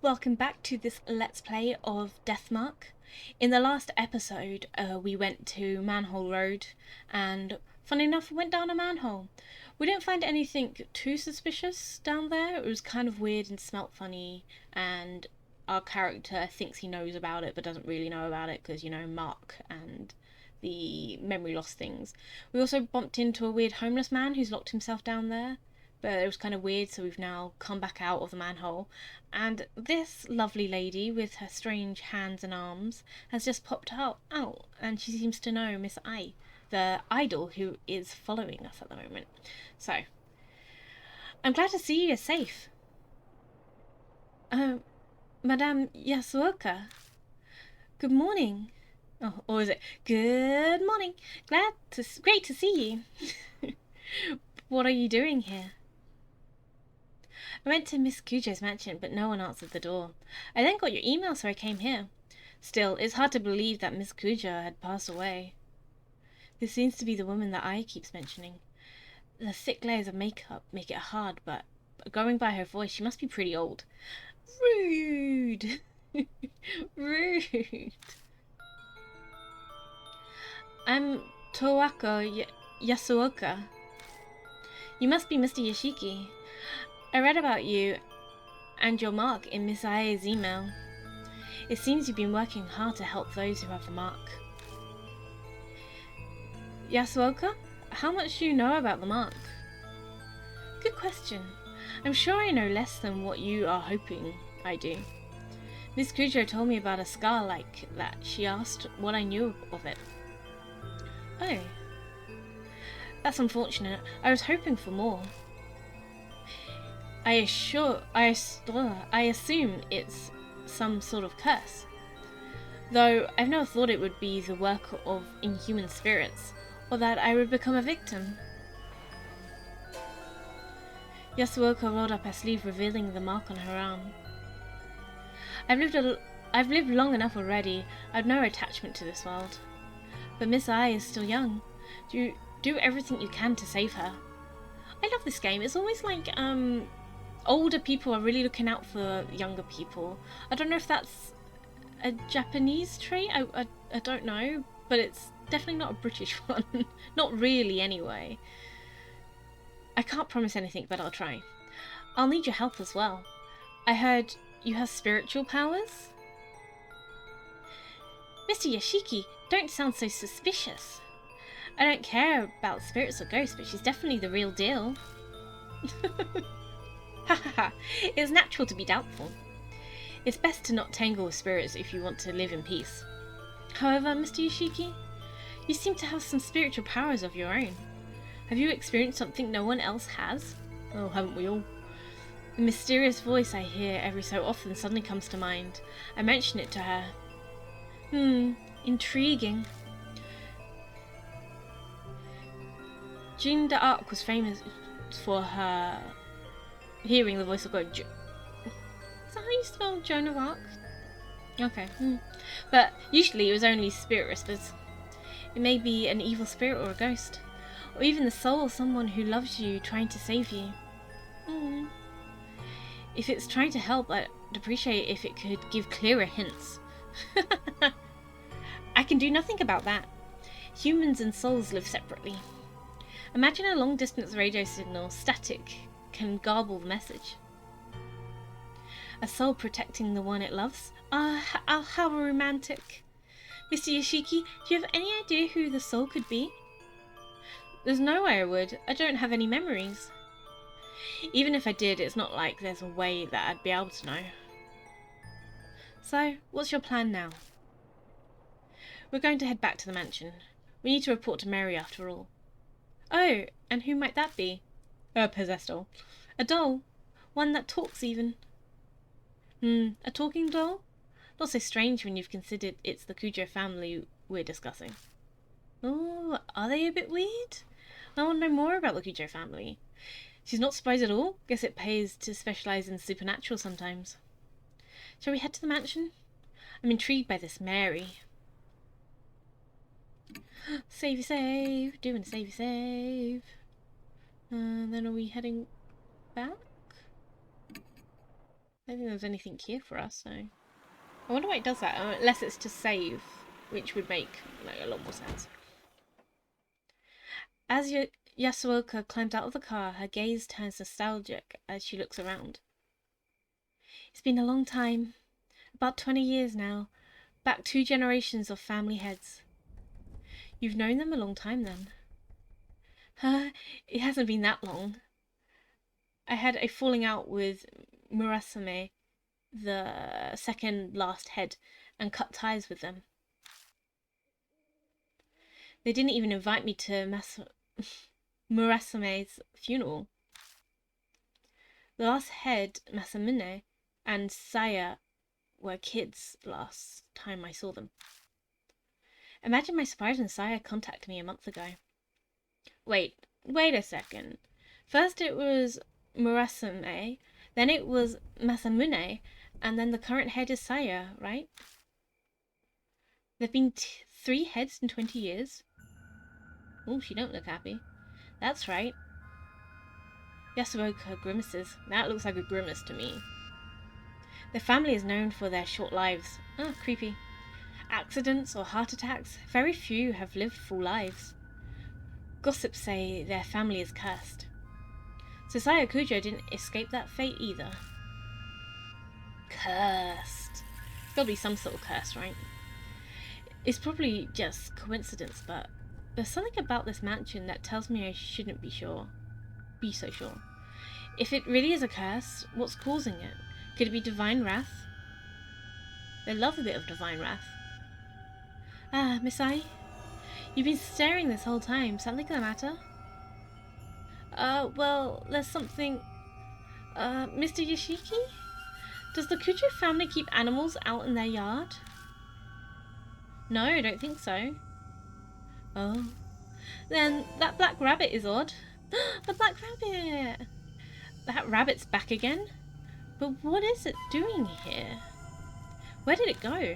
Welcome back to this Let's Play of Deathmark. In the last episode, we went to Manhole Road, and funny enough, we went down a manhole. We didn't find anything too suspicious down there. It was kind of weird and smelt funny, and our character thinks he knows about it, but doesn't really know about it because, you know, Mark and the memory loss things. We also bumped into a weird homeless man who's locked himself down there. But it was kind of weird, so we've now come back out of the manhole. And this lovely lady with her strange hands and arms has just popped out, and she seems to know Miss I, the idol who is following us at the moment. So, I'm glad to see you're safe. Madame 𝒂𝓗𝓂𝓂𝓂𝓂. Good morning. Oh, or is it good morning? Great to see you. What are you doing here? I went to Miss 𝒂𝓂𝓂𝓂's mansion, but no one answered the door. I then got your email, so I came here. Still, it's hard to believe that Miss 𝒂𝓂𝓂𝓂 had passed away. This seems to be the woman that I keeps mentioning. The thick layers of makeup make it hard, but going by her voice, she must be pretty old. Rude! Rude! I'm ℂ𝕗𝓂𝓂𝓂𝓂𝓂𝓂𝓂. You must be Mr. Yashiki. I read about you and your mark in Miss Ai's email. It seems you've been working hard to help those who have the mark. 𝒂𝓗𝓂𝓂𝓂, how much do you know about the mark? Good question. I'm sure I know less than what you are hoping I do. Miss 𝒂𝓂𝓂 told me about a scar like that. She asked what I knew of it. Oh. That's unfortunate. I was hoping for more. I assume it's some sort of curse. Though I've never thought it would be the work of inhuman spirits, or that I would become a victim. 𝒂𝓗𝓂𝓂𝓂𝓂 rolled up her sleeve, revealing the mark on her arm. I've lived long enough already. I've no attachment to this world. But Miss I is still young. Do everything you can to save her. I love this game. It's always like older people are really looking out for younger people. I don't know if that's a Japanese trait. I don't know, but it's definitely not a British one. Not really, anyway. I can't promise anything, but I'll try. I'll need your help as well. I heard you have spiritual powers? Mr. Yashiki, don't sound so suspicious. I don't care about spirits or ghosts, but she's definitely the real deal. Hahaha, it's natural to be doubtful. It's best to not tangle with spirits if you want to live in peace. However, Mr. Yashiki, you seem to have some spiritual powers of your own. Have you experienced something no one else has? Oh, haven't we all? The mysterious voice I hear every so often suddenly comes to mind. I mention it to her. Intriguing. Joan d'Arc was famous for her hearing the voice of God. Is that how you spell Joan of Arc? Okay. But usually it was only spirit whispers. It may be an evil spirit or a ghost. Or even the soul of someone who loves you, trying to save you. If it's trying to help, I'd appreciate if it could give clearer hints. I can do nothing about that. Humans and souls live separately. Imagine a long-distance radio signal, static, can garble the message. A soul protecting the one it loves? How romantic. Mr. Yashiki, do you have any idea who the soul could be? There's no way I would. I don't have any memories. Even if I did, it's not like there's a way that I'd be able to know. So, what's your plan now? We're going to head back to the mansion. We need to report to Mary after all. Oh, and who might that be? A possessed doll. A doll? One that talks even. A talking doll? Not so strange when you've considered it's the 𝒂𝓂𝓂𝓂 family we're discussing. Oh, are they a bit weird? I want to know more about the 𝒂𝓂𝓂𝓂𝓂 family. She's not surprised at all. Guess it pays to specialise in supernatural sometimes. Shall we head to the mansion? I'm intrigued by this Mary. Savey save, doing a savey save. Then are we heading back? don't think there's anything here for us, so... I wonder why it does that, unless it's to save, which would make like, a lot more sense. As Yasuoka climbs out of the car, her gaze turns nostalgic as she looks around. It's been a long time. About 20 years now. Back 2 generations of family heads. You've known them a long time then. It hasn't been that long. I had a falling out with ℵ𝕗𝓂𝓂𝓒e, the second last head, and cut ties with them. They didn't even invite me to ℵ𝕗𝓂𝓒𝒂's funeral. The last head, ℵ𝕗𝓂𝓒𝓒, and 𝒫𝓁 were kids last time I saw them. Imagine my surprise when 𝒫𝓁 contacted me a month ago. Wait a second. First it was ℵ𝕗𝓂𝓒𝓒, then it was ℵ𝕗𝓂𝓒𝓒, and then the current head is 𝒫𝓁, right? There've been 3 heads in 20 years? Oh, she don't look happy. That's right. Yasuoka grimaces. That looks like a grimace to me. The family is known for their short lives. Oh, creepy. Accidents or heart attacks, very few have lived full lives. Gossips say their family is cursed. So Sayakujo didn't escape that fate either. Cursed. It's gotta be some sort of curse, right? It's probably just coincidence, but there's something about this mansion that tells me I shouldn't be so sure. If it really is a curse, what's causing it? Could it be divine wrath? They love a bit of divine wrath. Ah, Miss Ai? You've been staring this whole time. Something the matter? Well, there's something... Mr. Yoshiki? Does the ℏ𝑗𝑒 family keep animals out in their yard? No, I don't think so. Oh. Then that black rabbit is odd. The black rabbit! That rabbit's back again? But what is it doing here? Where did it go?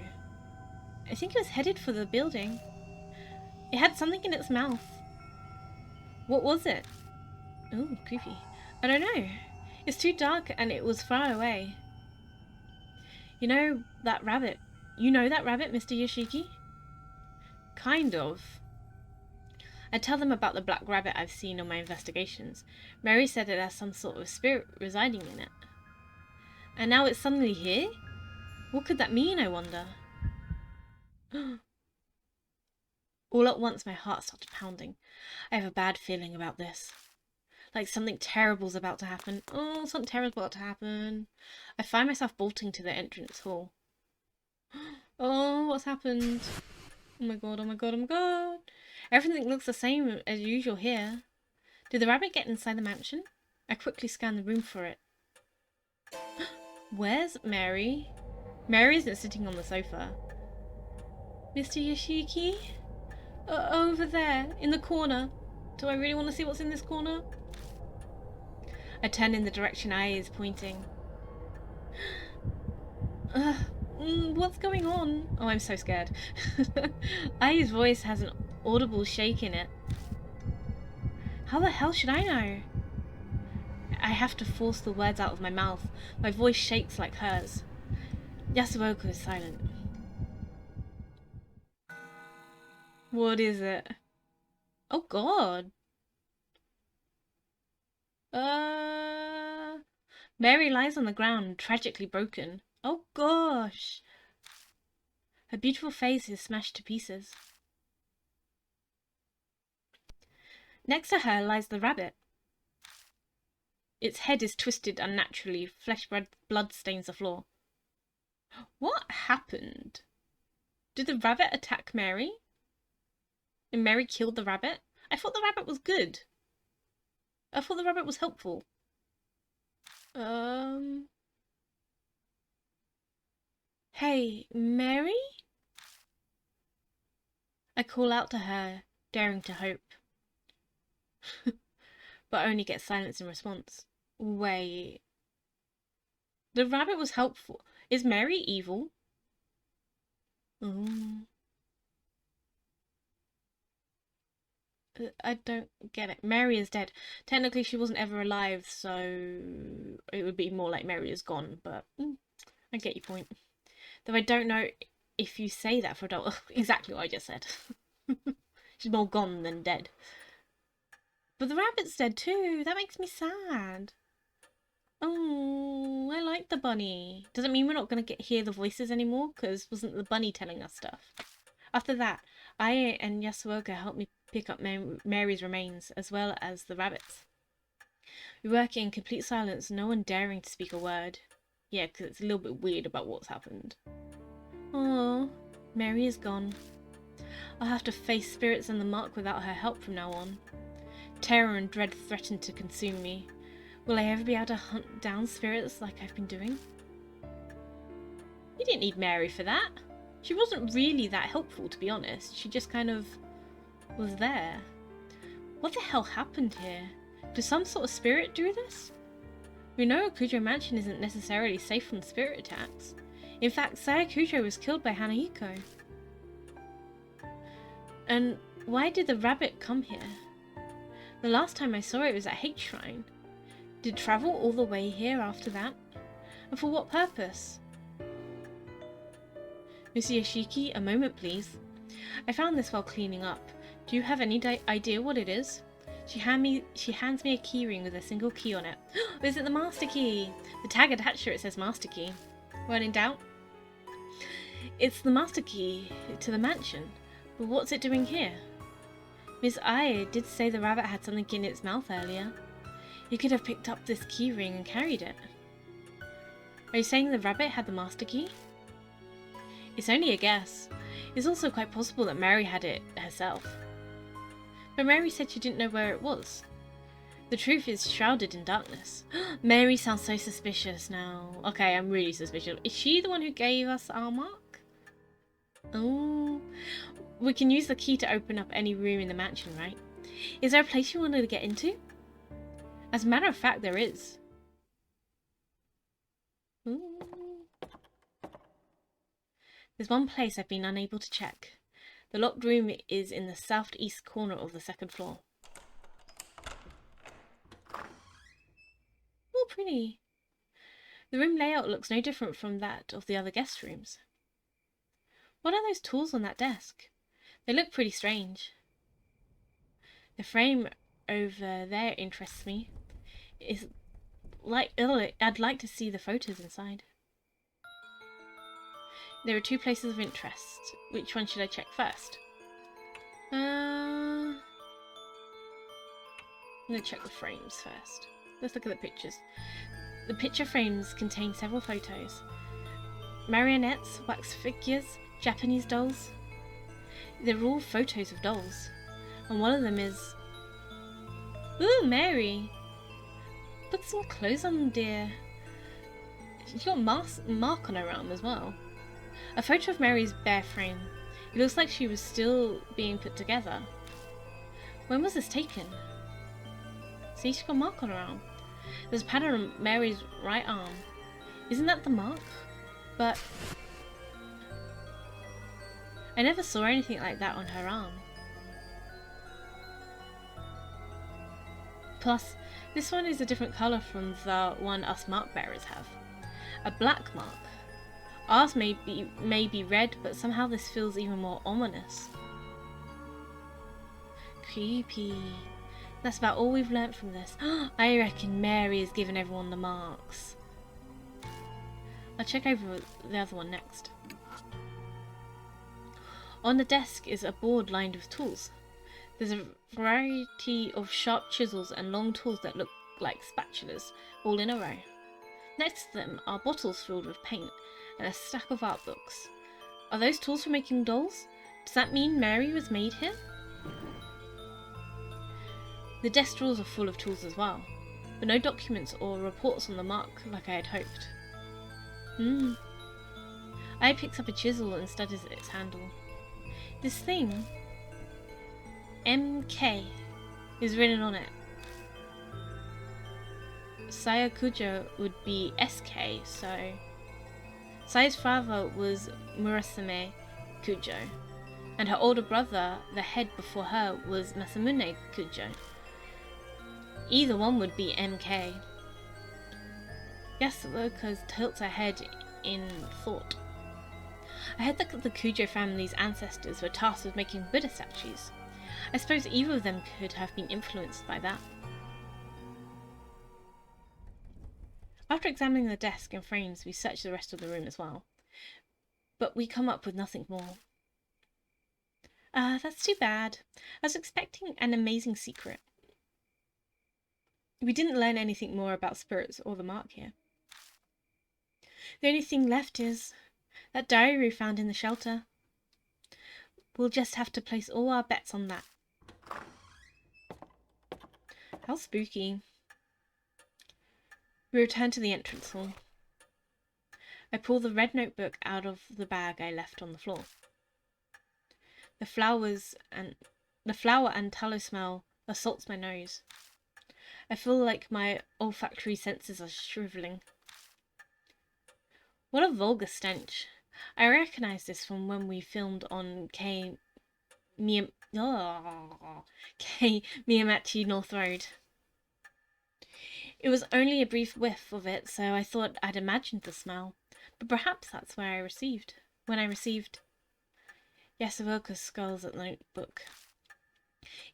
I think it was headed for the building. It had something in its mouth. What was it? Ooh, creepy. I don't know. It's too dark and it was far away. You know that rabbit, Mr. Yoshiki? Kind of. I tell them about the black rabbit I've seen on my investigations. Mary said it has some sort of spirit residing in it. And now it's suddenly here? What could that mean, I wonder? All at once my heart started pounding. I have a bad feeling about this. Like something terrible's about to happen. Oh, something terrible's about to happen. I find myself bolting to the entrance hall. Oh, what's happened? Oh my god, oh my god, oh my god. Everything looks the same as usual here. Did the rabbit get inside the mansion? I quickly scanned the room for it. Where's Mary? Mary isn't sitting on the sofa. Mr. Yoshiki? Over there, in the corner. Do I really want to see what's in this corner? I turned in the direction Ai is pointing. What's going on? Oh, I'm so scared. Ai's voice has an audible shake in it. How the hell should I know? I have to force the words out of my mouth. My voice shakes like hers. Yasuoka is silent. What is it? Oh god. Mary lies on the ground, tragically broken. Oh gosh. Her beautiful face is smashed to pieces. Next to her lies the rabbit. Its head is twisted unnaturally, flesh blood stains the floor. What happened? Did the rabbit attack Mary? And Mary killed the rabbit? I thought the rabbit was good. I thought the rabbit was helpful. Hey, Mary? I call out to her, daring to hope. But only get silence in response. Wait. The rabbit was helpful. Is Mary evil? I don't get it. Mary is dead. Technically, she wasn't ever alive, so it would be more like Mary is gone, but I get your point. Though I don't know if you say that for a doll. Exactly what I just said. She's more gone than dead. But the rabbit's dead too. That makes me sad. Oh, I like the bunny. Doesn't mean we're not going to hear the voices anymore, because wasn't the bunny telling us stuff? After that, I and ℏ𝕗𝓂𝓂𝓏 helped me pick up Mary's remains, as well as the rabbits. We work in complete silence, no one daring to speak a word. Yeah, because it's a little bit weird about what's happened. Oh, Mary is gone. I'll have to face spirits and the mark without her help from now on. Terror and dread threaten to consume me. Will I ever be able to hunt down spirits like I've been doing? You didn't need Mary for that. She wasn't really that helpful, to be honest. She just kind of was there. What the hell happened here? Did some sort of spirit do this? We know ℏ𝕗𝓂𝓃 Mansion isn't necessarily safe from spirit attacks. In fact, ℒ𝕗𝓂𝓃 was killed by Hanahiko. And why did the rabbit come here? The last time I saw it was at Hate Shrine. Did it travel all the way here after that? And for what purpose? Monsieur Shiki, a moment please. I found this while cleaning up. Do you have any idea what it is? She hands me a keyring with a single key on it. Is it the master key? The tag attached to it says master key. When in doubt? It's the master key to the mansion. But what's it doing here? Miss Ai did say the rabbit had something in its mouth earlier. You could have picked up this keyring and carried it. Are you saying the rabbit had the master key? It's only a guess. It's also quite possible that Mary had it herself. But Mary said she didn't know where it was. The truth is shrouded in darkness. Mary sounds so suspicious now. Okay, I'm really suspicious. Is she the one who gave us our mark? Oh, we can use the key to open up any room in the mansion, right? Is there a place you wanted to get into? As a matter of fact, there is. Ooh. There's one place I've been unable to check. The locked room is in the southeast corner of the second floor. Oh, pretty. The room layout looks no different from that of the other guest rooms. What are those tools on that desk? They look pretty strange. The frame over there interests me. I'd like to see the photos inside. There are two places of interest. Which one should I check first? I'm going to check the frames first. Let's look at the pictures. The picture frames contain several photos. Marionettes, wax figures, Japanese dolls. They're all photos of dolls. And one of them is... Ooh, Mary! Put some clothes on, dear. She's got a mark on her arm as well. A photo of Mary's bare frame. It looks like she was still being put together. When was this taken? See, she's got a mark on her arm. There's a pattern on Mary's right arm. Isn't that the mark? But I never saw anything like that on her arm. Plus, this one is a different colour from the one us mark bearers have. A black mark. Ours may be red, but somehow this feels even more ominous. Creepy. That's about all we've learnt from this. I reckon Mary has given everyone the marks. I'll check over the other one next. On the desk is a board lined with tools. There's a variety of sharp chisels and long tools that look like spatulas, all in a row. Next to them are bottles filled with paint and a stack of art books. Are those tools for making dolls? Does that mean Mary was made here? The desk drawers are full of tools as well, but no documents or reports on the mark like I had hoped. I picks up a chisel and studies its handle. This thing, MK, is written on it. Sayakujo would be SK, so Sai's father was Murasame Kujo. and her older brother, the head before her, was Masamune Kujo. Either one would be MK. Yasuoka tilts her head in thought. I heard that the Kujo family's ancestors were tasked with making Buddha statues. I suppose either of them could have been influenced by that. After examining the desk and frames, we search the rest of the room as well. But we come up with nothing more. That's too bad. I was expecting an amazing secret. We didn't learn anything more about spirits or the mark here. The only thing left is that diary we found in the shelter. We'll just have to place all our bets on that. How spooky. We return to the entrance hall. I pull the red notebook out of the bag I left on the floor. The flower and tallow smell assaults my nose. I feel like my olfactory senses are shriveling. What a vulgar stench. I recognize this from when we filmed on ℏ𝑚iyamachi North Road. It was only a brief whiff of it, so I thought I'd imagined the smell. But perhaps that's when I received Yasuoka skulls at the notebook.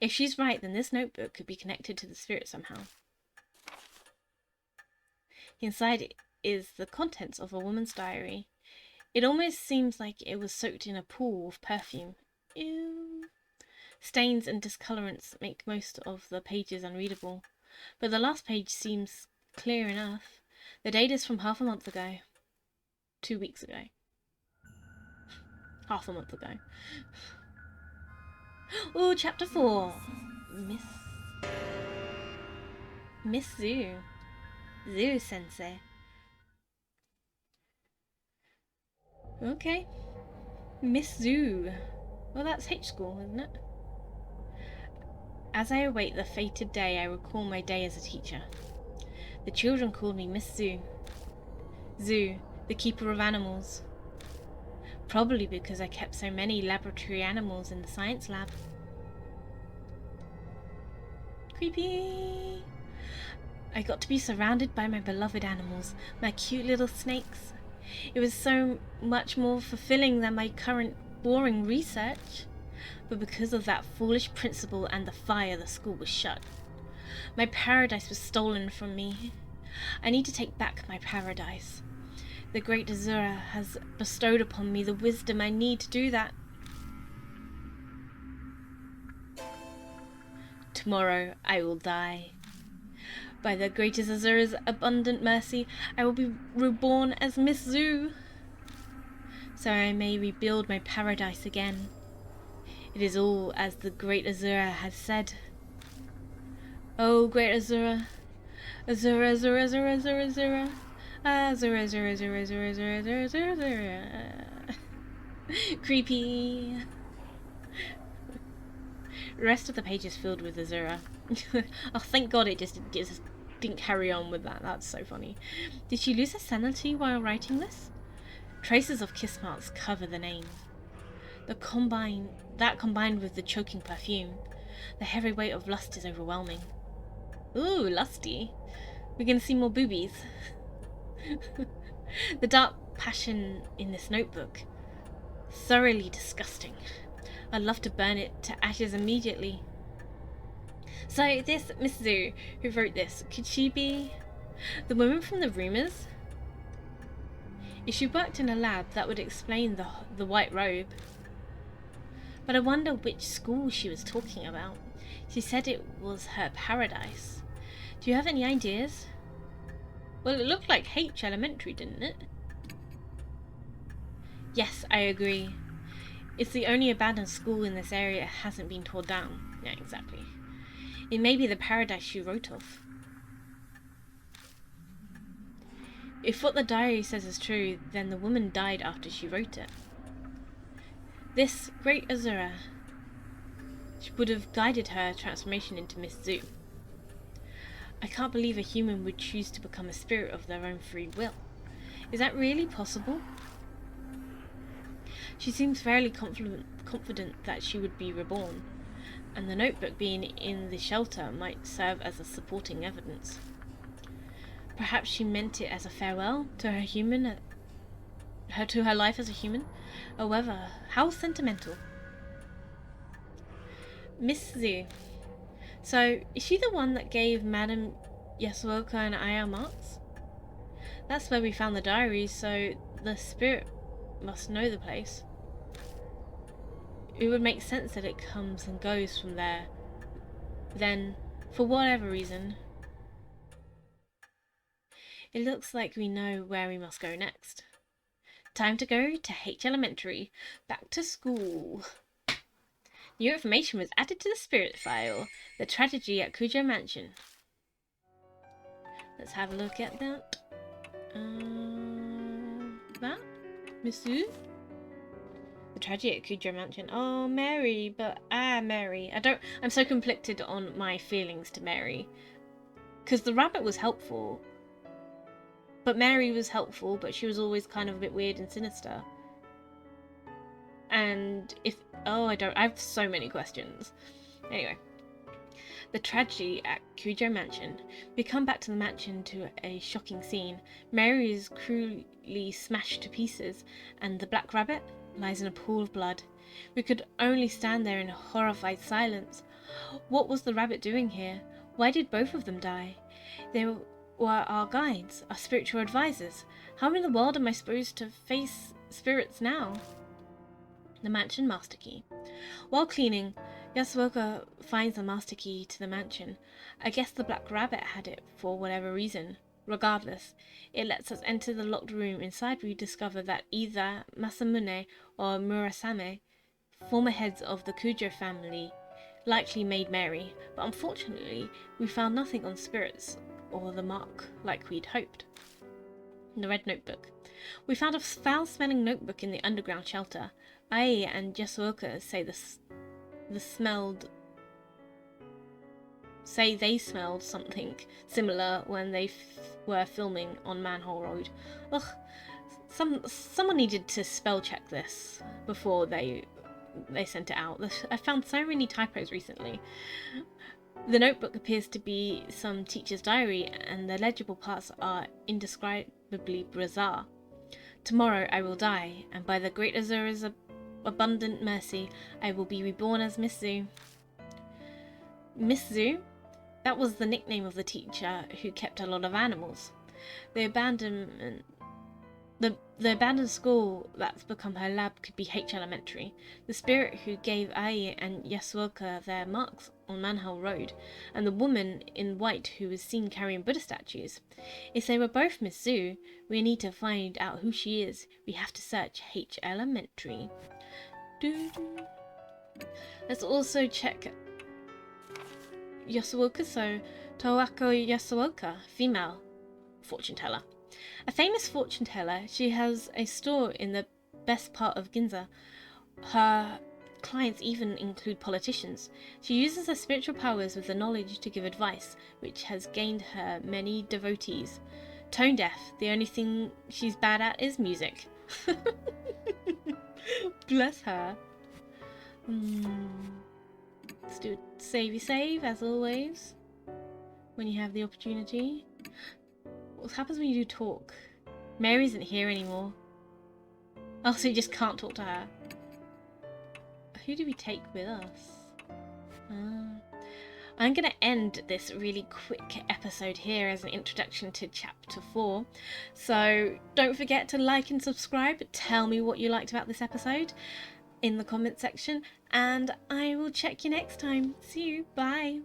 If she's right, then this notebook could be connected to the spirit somehow. Inside is the contents of a woman's diary. It almost seems like it was soaked in a pool of perfume. Ew. Stains and discolorants make most of the pages unreadable, but the last page seems clear enough. The date is from half a month ago. 2 weeks ago. Half a month ago. Oh, chapter 4. Miss Zu. Zu sensei. Okay. Miss Zu. Well, that's H school, isn't it? As I await the fated day, I recall my day as a teacher. The children called me Miss Zu. Zu, the keeper of animals. Probably because I kept so many laboratory animals in the science lab. Creepy! I got to be surrounded by my beloved animals, my cute little snakes. It was so much more fulfilling than my current boring research. But because of that foolish principal and the fire, the school was shut. My paradise was stolen from me. I need to take back my paradise. The great 𝒫𝓁𝓂𝓂𝓂𝓂 has bestowed upon me the wisdom I need to do that. Tomorrow I will die. By the great 𝒫𝓁𝓂𝓂𝓂's abundant mercy, I will be reborn as Miss Zu, so I may rebuild my paradise again. It is all as the great 𝒫𝓁𝓂𝓂 has said. Oh, great 𝒫𝓁𝓂𝓂, 𝒫𝓁𝓂𝓂, 𝒫𝓁𝓂𝓂𝓂𝓂𝓂𝓂𝓂𝓂𝓂𝓂, Creepy. The rest of the page is filled with 𝒫𝓁𝓂𝓂. Oh, thank God it just didn't carry on with that. That's so funny. Did she lose her sanity while writing this? Traces of kiss marks cover the name. That combined with the choking perfume, the heavy weight of lust is overwhelming. Ooh, lusty. We're gonna see more boobies. The dark passion in this notebook. Thoroughly disgusting. I'd love to burn it to ashes immediately. So this Miss Zu who wrote this, could she be the woman from the rumours? If she worked in a lab, that would explain the white robe. But I wonder which school she was talking about. She said it was her paradise. Do you have any ideas? Well, it looked like H Elementary, didn't it? Yes, I agree. It's the only abandoned school in this area that hasn't been torn down. Yeah, exactly. It may be the paradise she wrote of. If what the diary says is true, then the woman died after she wrote it. This great 𝒫𝓁𝓂𝓂 would have guided her transformation into Miss Zu. I can't believe a human would choose to become a spirit of their own free will. Is that really possible? She seems fairly confident that she would be reborn, and the notebook being in the shelter might serve as a supporting evidence. Perhaps she meant it as a farewell to her life as a human. However, how sentimental. Miss Zhu. So, is she the one that gave Madame Yasuoka and Aya marks? That's where we found the diaries, so the spirit must know the place. It would make sense that it comes and goes from there. Then, for whatever reason, it looks like we know where we must go next. Time to go to H Elementary. Back to school. New information was added to the spirit file. The tragedy at ℏ𝑗ℎ𝑒 Mansion. Let's have a look at that. That? Miss Zhu? The tragedy at ℏ𝑗ℎ𝑒 Mansion. Oh, Mary, but Mary. I'm so conflicted on my feelings to Mary. Because the rabbit was helpful. But Mary was helpful, but she was always kind of a bit weird and sinister. And I have so many questions. Anyway. The tragedy at ℏ𝑗ℎ𝑒 Mansion. We come back to the mansion to a shocking scene. Mary is cruelly smashed to pieces, and the black rabbit lies in a pool of blood. We could only stand there in horrified silence. What was the rabbit doing here? Why did both of them die? They were our guides, our spiritual advisors. How in the world am I supposed to face spirits now? The mansion master key. While cleaning, Yasuoka finds the master key to the mansion. I guess the black rabbit had it for whatever reason. Regardless, it lets us enter the locked room. Inside we discover that either Masamune or Murasame, former heads of the Kujo family, likely made Mary, but unfortunately we found nothing on spirits or the mark like we'd hoped. The red notebook. We found a foul-smelling notebook in the underground shelter. Ai and Yasuoka say they smelled something similar when they were filming on Manhole Road. Ugh, someone needed to spell check this before they sent it out. I found so many typos recently. The notebook appears to be some teacher's diary, and the legible parts are indescribably bizarre. Tomorrow I will die, and by the great Azura's abundant mercy, I will be reborn as Miss Zhu. Miss Zhu? That was the nickname of the teacher who kept a lot of animals. The abandoned school that's become her lab could be H Elementary. The spirit who gave Ai and Yasuoka their marks on Manhole Road, and the woman in white who was seen carrying Buddha statues. If they were both Miss Zhu, we need to find out who she is. We have to search H Elementary. Let's also check Yasuoka. So Toako Yasuoka, female fortune teller. A famous fortune teller, she has a store in the best part of Ginza. Her clients even include politicians. She uses her spiritual powers with the knowledge to give advice, which has gained her many devotees. Tone deaf, the only thing she's bad at is music. Bless her. Let's do save as always, when you have the opportunity. What happens when you do talk? Mary isn't here anymore. Oh, so you just can't talk to her. Who do we take with us? I'm going to end this really quick episode here as an introduction to Chapter 4. So don't forget to like and subscribe. Tell me what you liked about this episode in the comment section. And I will check you next time. See you. Bye.